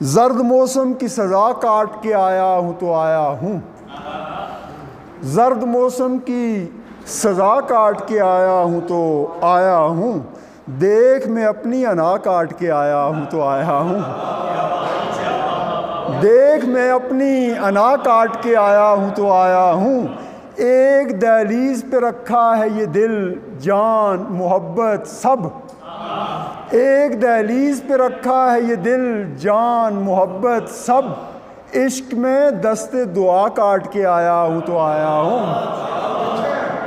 زرد موسم کی سزا کاٹ کے آیا ہوں تو آیا ہوں، زرد موسم کی سزا کاٹ کے آیا ہوں تو آیا ہوں، دیکھ میں اپنی انا کاٹ کے آیا ہوں تو آیا ہوں، دیکھ میں اپنی انا کاٹ کے آیا ہوں تو آیا ہوں، ایک دہلیز پہ رکھا ہے یہ دل جان محبت سب، ایک دہلیز پہ رکھا ہے یہ دل جان محبت سب، عشق میں دست دعا کاٹ کے آیا ہوں تو آیا ہوں،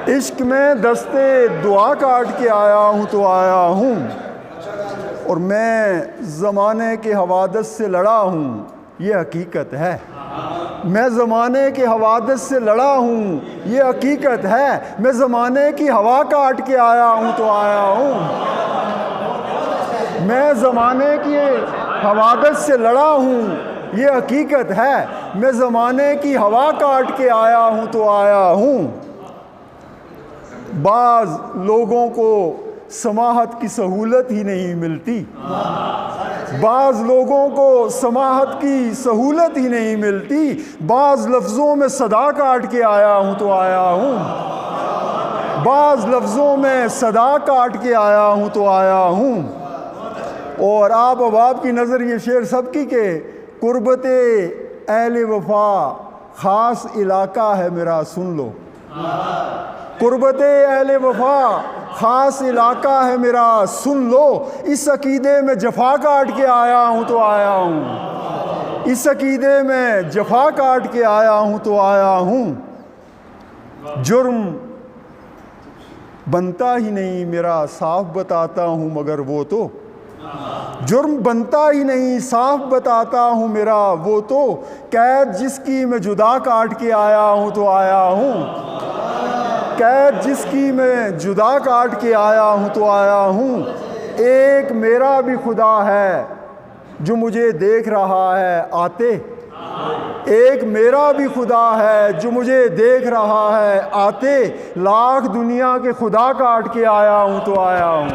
عشق میں دست دعا کاٹ کے آیا ہوں تو آیا ہوں، اور میں زمانے کے حوادث سے لڑا ہوں یہ حقیقت ہے، میں زمانے کے حوادث سے لڑا ہوں یہ حقیقت ہے، میں زمانے کی ہوا کاٹ کے آیا ہوں تو آیا ہوں، میں زمانے کی حوادث سے لڑا ہوں یہ حقیقت ہے، میں زمانے کی ہوا کاٹ کے آیا ہوں تو آیا ہوں، بعض لوگوں کو سماحت کی سہولت ہی نہیں ملتی، بعض لوگوں کو سماحت کی سہولت ہی نہیں ملتی، بعض لفظوں میں صدا کاٹ کے آیا ہوں تو آیا ہوں، بعض لفظوں میں صدا کاٹ کے آیا ہوں تو آیا ہوں، اور آپ احباب کی نظر یہ شعر سب کی کہ قربت اہل وفا خاص علاقہ ہے میرا سن لو، قربت اہل وفا خاص علاقہ ہے میرا سن لو، اس عقیدے میں جفا کاٹ کے آیا ہوں تو آیا ہوں، اس عقیدے میں جفا کاٹ کے آیا ہوں تو آیا ہوں، جرم بنتا ہی نہیں میرا صاف بتاتا ہوں مگر وہ تو، جرم بنتا ہی نہیں صاف بتاتا ہوں میرا وہ تو، قید جس کی میں جدا کاٹ کے آیا ہوں تو آیا ہوں، قید جس کی میں جدا کاٹ کے آیا ہوں تو آیا ہوں، ایک میرا بھی خدا ہے جو مجھے دیکھ رہا ہے آتے، ایک میرا بھی خدا ہے جو مجھے دیکھ رہا ہے آتے، لاکھ دنیا کے خدا کاٹ کے آیا ہوں تو آیا ہوں۔